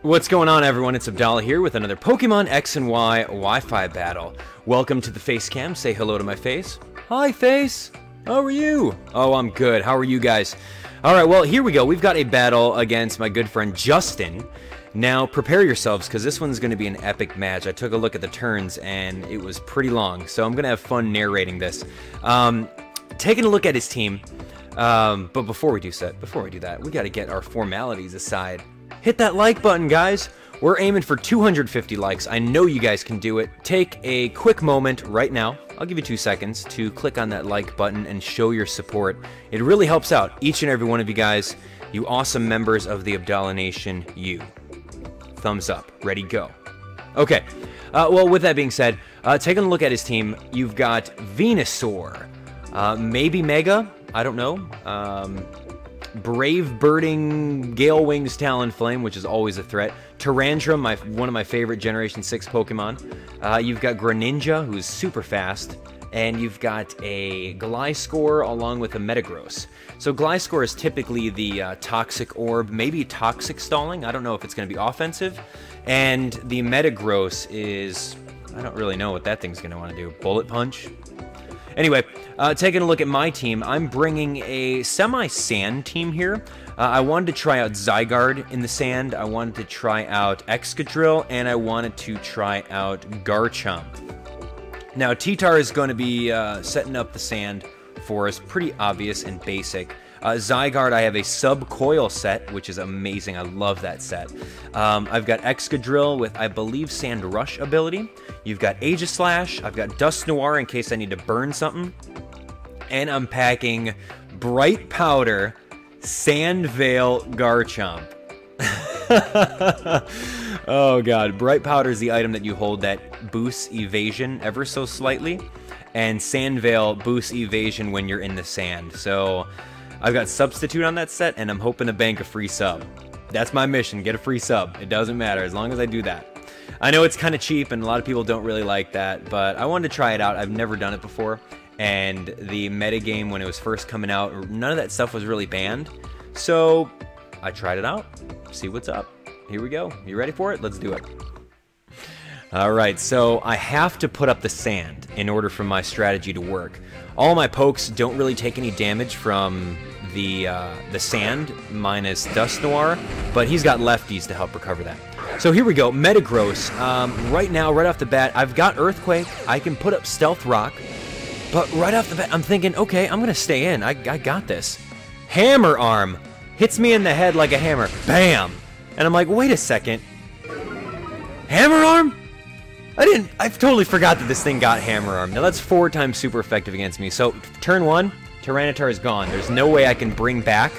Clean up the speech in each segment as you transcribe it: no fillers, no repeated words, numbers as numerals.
What's going on, everyone? It's Abdallah here with another Pokemon X and Y Wi-Fi battle. Welcome to the FaceCAM. Say hello to my face. Hi, face. How are you? Oh, I'm good. How are you guys? Alright, well, here we go. We've got a battle against my good friend Justin. Now, prepare yourselves, because this one's going to be an epic match. I took a look at the turns, and it was pretty long, so I'm going to have fun narrating this. Taking a look at his team, but before we do that, we got to get our formalities aside. Hit that like button, guys. We're aiming for 250 likes. I know you guys can do it. Take a quick moment right now. I'll give you 2 seconds to click on that like button and show your support. It really helps out each and every one of you guys, you awesome members of the Abdallah Nation, you. Thumbs up. Ready, go. Okay. Well, with that being said, taking a look at his team, you've got Venusaur, maybe Mega, I don't know, Brave Birding, Gale Wings, Talonflame, which is always a threat. Tyrantrum, one of my favorite Generation 6 Pokemon. You've got Greninja, who's super fast. And you've got a Gliscor along with a Metagross. So Gliscor is typically the Toxic Orb, maybe Toxic Stalling. I don't know if it's going to be offensive. And the Metagross is... I don't really know what that thing's going to want to do. Bullet Punch? Anyway, taking a look at my team, I'm bringing a semi-sand team here. I wanted to try out Zygarde in the sand, I wanted to try out Excadrill, and I wanted to try out Garchomp. Now, T-Tar is going to be setting up the sand for us, pretty obvious and basic. Zygarde, I have a Sub-Coil set, which is amazing. I love that set. I've got Excadrill with, I believe, Sand Rush ability. You've got Aegislash. I've got Dust Noir in case I need to burn something. And I'm packing Bright Powder, Sand Veil, Garchomp. Oh god, Bright Powder is the item that you hold that boosts evasion ever so slightly. And Sand Veil boosts evasion when you're in the sand. So... I've got Substitute on that set, and I'm hoping to bank a free sub. That's my mission, get a free sub. It doesn't matter, as long as I do that. I know it's kind of cheap, and a lot of people don't really like that, but I wanted to try it out. I've never done it before, and the metagame, when it was first coming out, none of that stuff was really banned. So, I tried it out. See what's up. Here we go. You ready for it? Let's do it. Alright, so I have to put up the sand in order for my strategy to work. All my pokes don't really take any damage from the sand, minus Dust Noir, but he's got lefties to help recover that. So here we go, Metagross. Right now, right off the bat, I've got Earthquake, I can put up Stealth Rock, but right off the bat, I'm thinking, okay, I'm going to stay in, I got this. Hammer Arm hits me in the head like a hammer, bam! And I'm like, wait a second, Hammer Arm? I totally forgot that this thing got Hammer Arm. Now that's 4 times super effective against me. So turn 1, Tyranitar is gone. There's no way I can bring back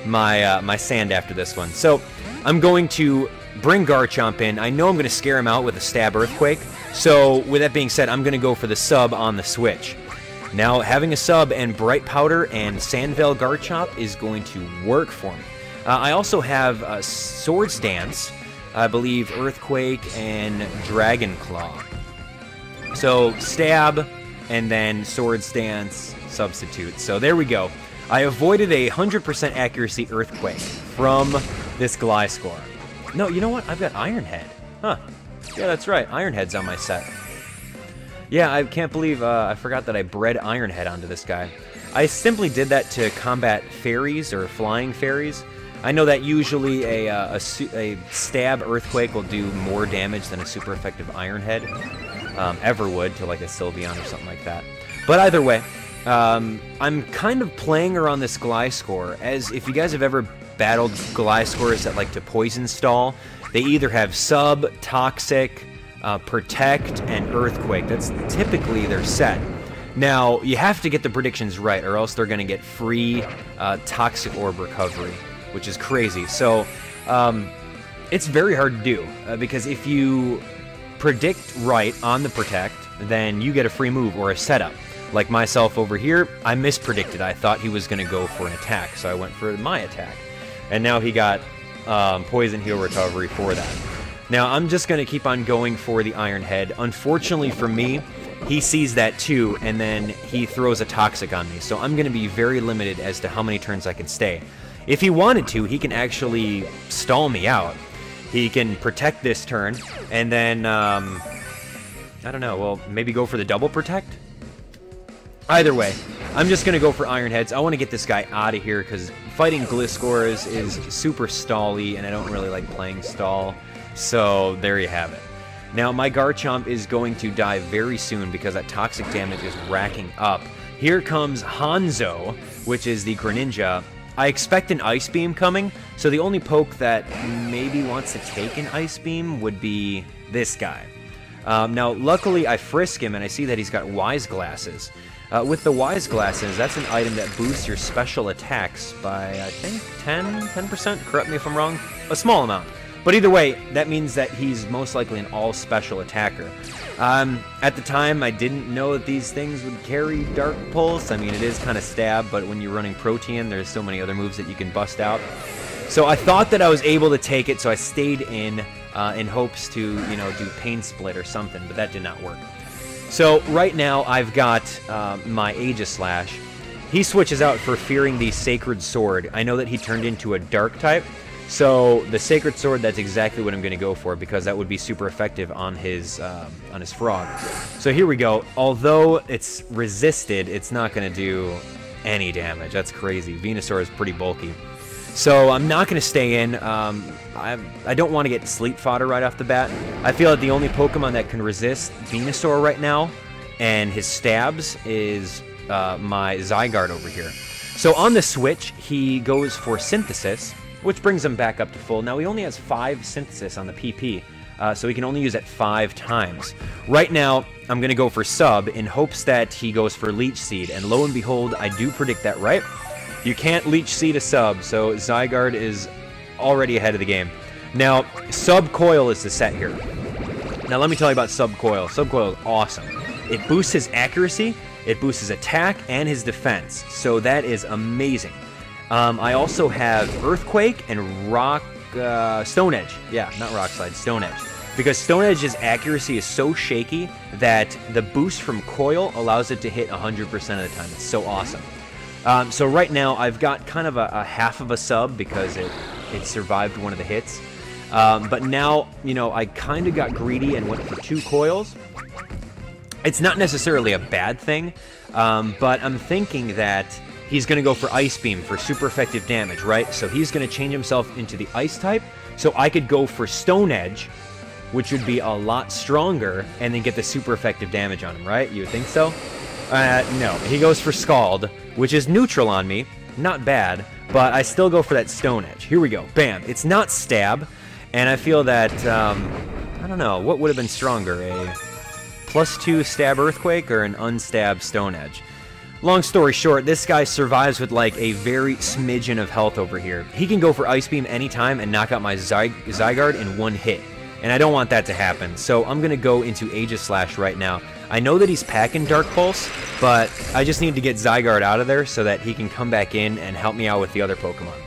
my my sand after this one. So I'm going to bring Garchomp in. I know I'm going to scare him out with a Stab Earthquake. So with that being said, I'm going to go for the sub on the switch. Now having a sub and Bright Powder and Sandveil Garchomp is going to work for me. I also have Swords Dance. I believe Earthquake and Dragon Claw. So Stab and then Swords Dance Substitute. So there we go. I avoided a 100% accuracy Earthquake from this Gliscor. No, you know what? I've got Iron Head. Huh. Yeah, that's right. Iron Head's on my set. Yeah, I can't believe I forgot that I bred Iron Head onto this guy. I simply did that to combat fairies or flying fairies. I know that usually a Stab Earthquake will do more damage than a super effective Iron Head ever would to like a Sylveon or something like that. But either way, I'm kind of playing around this Gliscor, as if you guys have ever battled Gliscors that like to Poison Stall, they either have Sub, Toxic, Protect, and Earthquake. That's typically their set. Now, you have to get the predictions right, or else they're going to get free Toxic Orb recovery, which is crazy. So, it's very hard to do, because if you predict right on the Protect, then you get a free move or a setup. Like myself over here, I mispredicted. I thought he was going to go for an attack, so I went for my attack. And now he got Poison Heal recovery for that. Now, I'm just going to keep on going for the Iron Head. Unfortunately for me, he sees that too, and then he throws a Toxic on me. So I'm going to be very limited as to how many turns I can stay. If he wanted to, he can actually stall me out. he can protect this turn, and then, I don't know, well, maybe go for the double protect? Either way, I'm just going to go for Iron Heads. I want to get this guy out of here, because fighting Gliscors is super stally, and I don't really like playing stall. So, there you have it. Now, my Garchomp is going to die very soon, because that toxic damage is racking up. Here comes Hanzo, which is the Greninja. I expect an Ice Beam coming, so the only poke that maybe wants to take an Ice Beam would be this guy. Now, luckily, I frisk him, and I see that he's got Wise Glasses. With the Wise Glasses, that's an item that boosts your special attacks by, I think, 10%? Correct me if I'm wrong. A small amount. But either way, that means that he's most likely an all-special attacker. At the time, I didn't know that these things would carry Dark Pulse. I mean, it is kind of stab, but when you're running Protean, there's so many other moves that you can bust out. So I thought that I was able to take it, so I stayed in hopes to, you know, do Pain Split or something, but that did not work. So right now, I've got my Aegislash. He switches out for fearing the Sacred Sword. I know that he turned into a Dark type, so the Sacred Sword, that's exactly what I'm going to go for, because that would be super effective on his frog. So here we go. Although it's resisted, it's not going to do any damage. That's crazy. Venusaur is pretty bulky. So I'm not going to stay in. I don't want to get Sleep Fodder right off the bat. I feel that the only Pokemon that can resist Venusaur right now and his stabs is my Zygarde over here. So on the switch, he goes for Synthesis, which brings him back up to full. Now, he only has 5 Synthesis on the PP, so he can only use it 5 times. Right now, I'm going to go for Sub in hopes that he goes for Leech Seed, and lo and behold, I do predict that right. You can't Leech Seed a Sub, so Zygarde is already ahead of the game. Now, Sub-Coil is the set here. Now, let me tell you about Sub-Coil. Sub-Coil is awesome. It boosts his accuracy, it boosts his attack, and his defense, so that is amazing. I also have Earthquake and Stone Edge. Yeah, not Rock Slide, Stone Edge. Because Stone Edge's accuracy is so shaky that the boost from Coil allows it to hit 100% of the time. It's so awesome. So right now, I've got kind of a half of a Sub because it survived one of the hits. But now, you know, I kind of got greedy and went for 2 Coils. It's not necessarily a bad thing, but I'm thinking that he's going to go for Ice Beam for super effective damage, right? So he's going to change himself into the Ice type, so I could go for Stone Edge, which would be a lot stronger, and then get the super effective damage on him, right? You would think so? No. He goes for Scald, which is neutral on me. Not bad, but I still go for that Stone Edge. Here we go. Bam. It's not Stab, and I feel that, I don't know, what would have been stronger? A +2 Stab Earthquake or an unstab Stone Edge? Long story short, this guy survives with like a very smidgen of health over here. He can go for Ice Beam anytime and knock out my Zygarde in 1 hit. And I don't want that to happen, so I'm going to go into Aegislash right now. I know that he's packing Dark Pulse, but I just need to get Zygarde out of there so that he can come back in and help me out with the other Pokemon.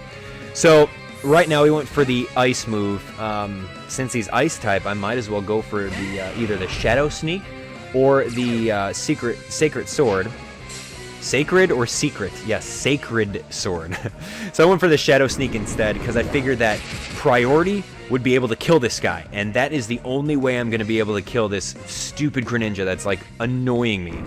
So, right now we went for the Ice move. Since he's Ice type, I might as well go for the either the Shadow Sneak or the Sacred Sword. Sacred or Secret? Yes, Sacred Sword. So I went for the Shadow Sneak instead because I figured that priority would be able to kill this guy, and that is the only way I'm going to be able to kill this stupid Greninja that's like annoying me.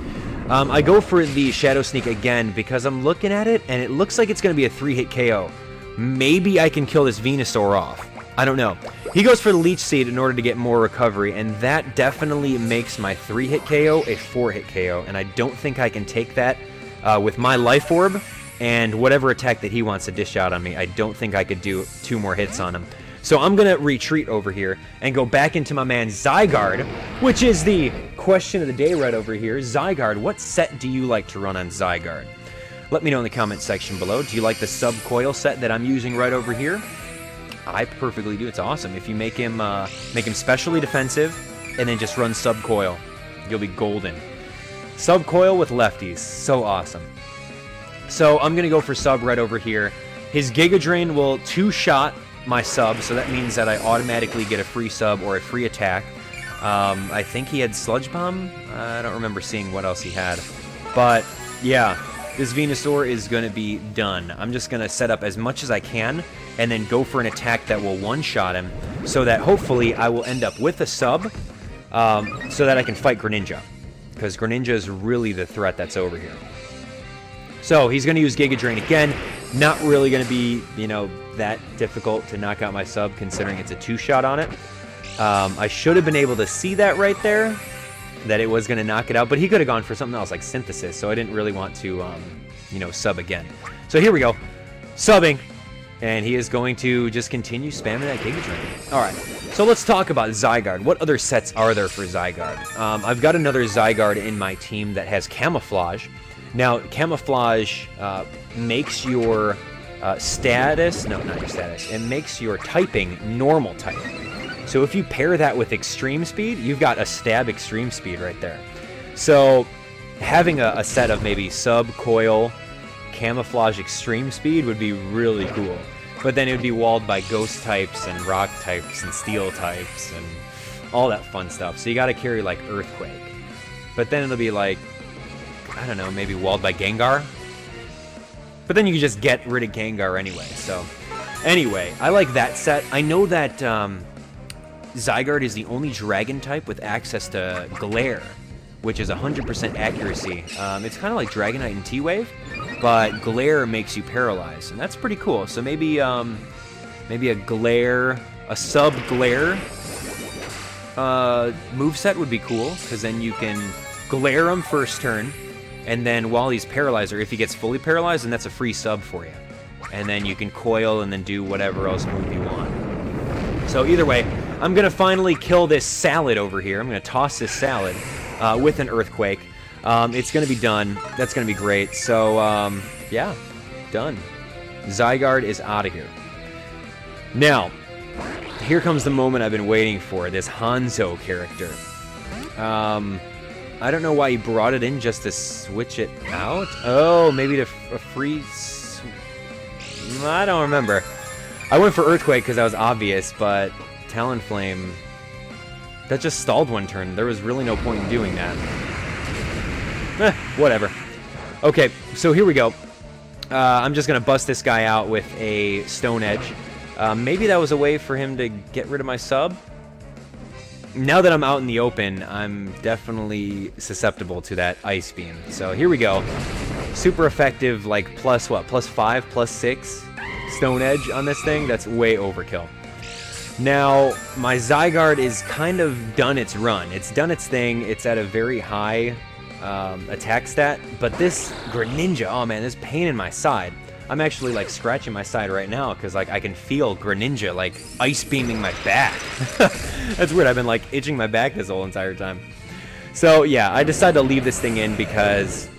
I go for the Shadow Sneak again because I'm looking at it and it looks like it's going to be a 3-hit KO. Maybe I can kill this Venusaur off. I don't know. He goes for the Leech Seed in order to get more recovery, and that definitely makes my 3-hit KO a 4-hit KO, and I don't think I can take that with my Life Orb and whatever attack that he wants to dish out on me. I don't think I could do 2 more hits on him. So I'm going to retreat over here and go back into my man Zygarde, which is the question of the day right over here. Zygarde, what set do you like to run on Zygarde? Let me know in the comments section below. Do you like the Sub-Coil set that I'm using right over here? I perfectly do. It's awesome. If you make him specially defensive and then just run Sub-Coil, you'll be golden. Sub-Coil with lefties. So awesome. So I'm going to go for Sub right over here. His Giga Drain will 2-shot my Sub, so that means that I automatically get a free Sub or a free attack. I think he had Sludge Bomb. I don't remember seeing what else he had. But, yeah, this Venusaur is going to be done. I'm just going to set up as much as I can and then go for an attack that will one-shot him, so that hopefully I will end up with a sub, so that I can fight Greninja. Because Greninja is really the threat that's over here. So he's going to use Giga Drain again. Not really going to be, you know, that difficult to knock out my sub, considering it's a 2-shot on it. I should have been able to see that right there, that it was going to knock it out, but he could have gone for something else like Synthesis, so I didn't really want to, you know, sub again. So here we go, subbing, and he is going to just continue spamming that Giga Drain. Alright, so let's talk about Zygarde. What other sets are there for Zygarde? I've got another Zygarde in my team that has Camouflage. Now, Camouflage makes your status, no, not your status, it makes your typing normal type. So if you pair that with Extreme Speed, you've got a stab Extreme Speed right there. So having a set of maybe Sub-Coil, Camouflage, Extreme Speed would be really cool. But then it would be walled by Ghost types and Rock types and Steel types and all that fun stuff. So you gotta carry like Earthquake. But then it'll be like, I don't know, maybe walled by Gengar? But then you can just get rid of Gengar anyway, so... Anyway, I like that set. I know that Zygarde is the only Dragon type with access to Glare, which is 100% accuracy. It's kind of like Dragonite and T-Wave, but Glare makes you paralyzed, and that's pretty cool. So maybe maybe a Glare, a Sub-Glare moveset would be cool, because then you can Glare him first turn, and then while he's paralyzed, or if he gets fully paralyzed, then that's a free sub for you. And then you can coil and then do whatever else move you want. So either way, I'm going to finally kill this salad over here. I'm going to toss this salad with an Earthquake. It's going to be done. That's going to be great. So, yeah, done. Zygarde is out of here. Now, here comes the moment I've been waiting for, this Hanzo character. I don't know why he brought it in just to switch it out. Oh, maybe to a free... I don't remember. I went for Earthquake because that was obvious, but Talonflame... That just stalled one turn. There was really no point in doing that. Whatever. Okay, so here we go. I'm just going to bust this guy out with a Stone Edge. Maybe that was a way for him to get rid of my sub? Now that I'm out in the open, I'm definitely susceptible to that Ice Beam. So here we go. Super effective, like plus what? Plus 5, plus 6 Stone Edge on this thing? That's way overkill. Now, my Zygarde is kind of done its run. It's done its thing. It's at a very high attack stat. But this Greninja, oh man, this pain in my side. I'm actually like scratching my side right now because like I can feel Greninja like ice beaming my back. That's weird. I've been like itching my back this whole entire time. So yeah, I decided to leave this thing in because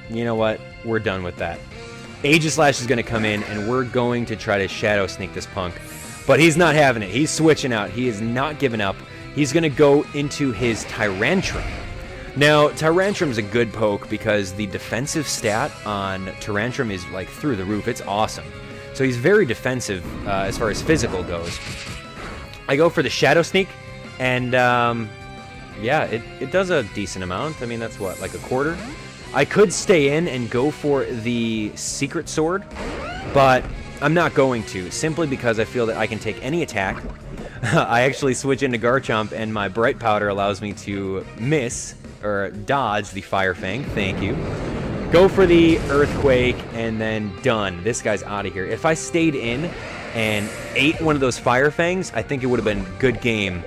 you know what? We're done with that. Aegislash is going to come in and we're going to try to Shadow Sneak this punk. But he's not having it. He's switching out. He is not giving up. He's going to go into his Tyrantrum. Now, Tyrantrum's a good poke because the defensive stat on Tyrantrum is like through the roof. It's awesome. So he's very defensive as far as physical goes. I go for the Shadow Sneak, and yeah, it does a decent amount. I mean, that's what, like a quarter? I could stay in and go for the Secret Sword, but I'm not going to, simply because I feel that I can take any attack. I actually switch into Garchomp, and my Bright Powder allows me to miss or dodge the Fire Fang. Thank you. Go for the Earthquake, and then done. This guy's out of here. If I stayed in and ate one of those Fire Fangs, I think it would have been a good game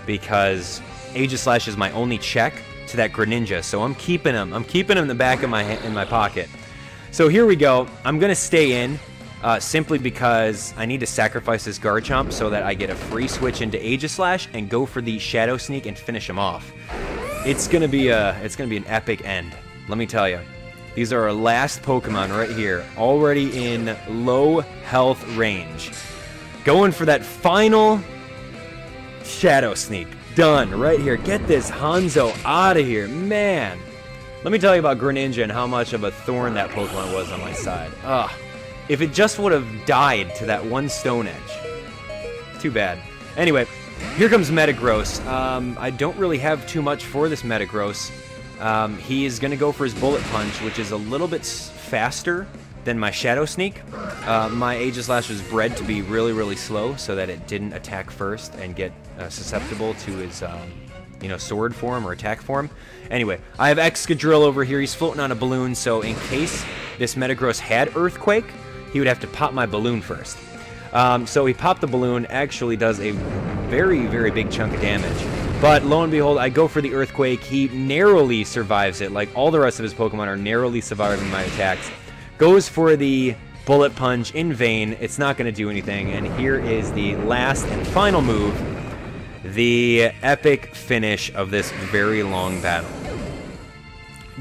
because Aegislash is my only check to that Greninja, so I'm keeping him. I'm keeping him in the back of my pocket. So here we go. I'm gonna stay in simply because I need to sacrifice this Garchomp so that I get a free switch into Aegislash and go for the Shadow Sneak and finish him off. It's gonna be an epic end. Let me tell you. These are our last Pokemon right here, already in low health range. Going for that final Shadow Sneak. Done, right here. Get this Hanzo out of here, man. Let me tell you about Greninja and how much of a thorn that Pokemon was on my side. Ugh. If it just would have died to that one Stone Edge. Too bad. Anyway, here comes Metagross. I don't really have too much for this Metagross. He is going to go for his Bullet Punch, which is a little bit faster than my Shadow Sneak. My Aegislash was bred to be really, really slow so that it didn't attack first and get susceptible to his, you know, sword form or attack form. Anyway, I have Excadrill over here. He's floating on a balloon, so in case this Metagross had Earthquake, he would have to pop my balloon first. So he popped the balloon, actually does a very, very big chunk of damage. But lo and behold, I go for the Earthquake. He narrowly survives it. Like all the rest of his Pokemon are narrowly surviving my attacks. Goes for the Bullet Punch in vain. It's not going to do anything. And here is the last and final move. The epic finish of this very long battle.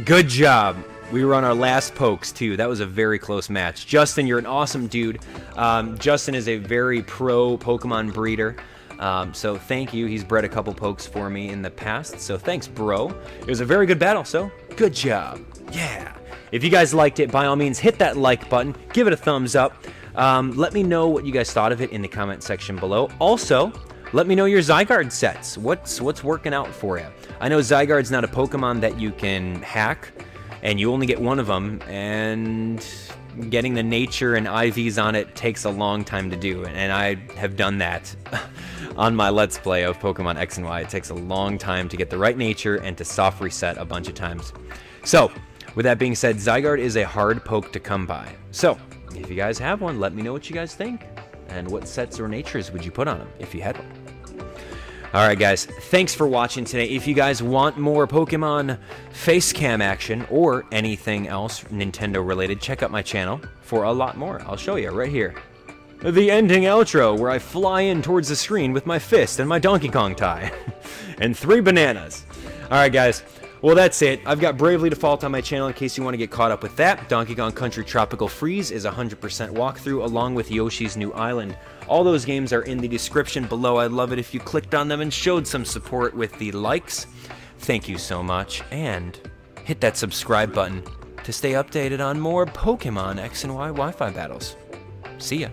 Good job. We were on our last pokes, too. That was a very close match. Justin, you're an awesome dude. Justin is a very pro Pokemon breeder. So thank you. He's bred a couple pokes for me in the past. So thanks, bro. It was a very good battle, so good job. Yeah. If you guys liked it, by all means, hit that like button. Give it a thumbs up. Let me know what you guys thought of it in the comment section below. Also, let me know your Zygarde sets. What's working out for you? I know Zygarde's not a Pokemon that you can hack, and you only get one of them, and getting the nature and IVs on it takes a long time to do, and I have done that on my Let's Play of Pokemon X and Y. It takes a long time to get the right nature and to soft reset a bunch of times. So, with that being said, Zygarde is a hard poke to come by. So, if you guys have one, let me know what you guys think, and what sets or natures would you put on them if you had one. Alright guys, thanks for watching today. If you guys want more Pokemon FaceCAM action or anything else Nintendo related, check out my channel for a lot more. I'll show you right here. The ending outro, where I fly in towards the screen with my fist and my Donkey Kong tie. And 3 bananas. Alright guys, well that's it. I've got Bravely Default on my channel in case you want to get caught up with that. Donkey Kong Country Tropical Freeze is a 100% walkthrough along with Yoshi's New Island. All those games are in the description below. I'd love it if you clicked on them and showed some support with the likes. Thank you so much, and hit that subscribe button to stay updated on more Pokemon X and Y Wi-Fi battles. See ya.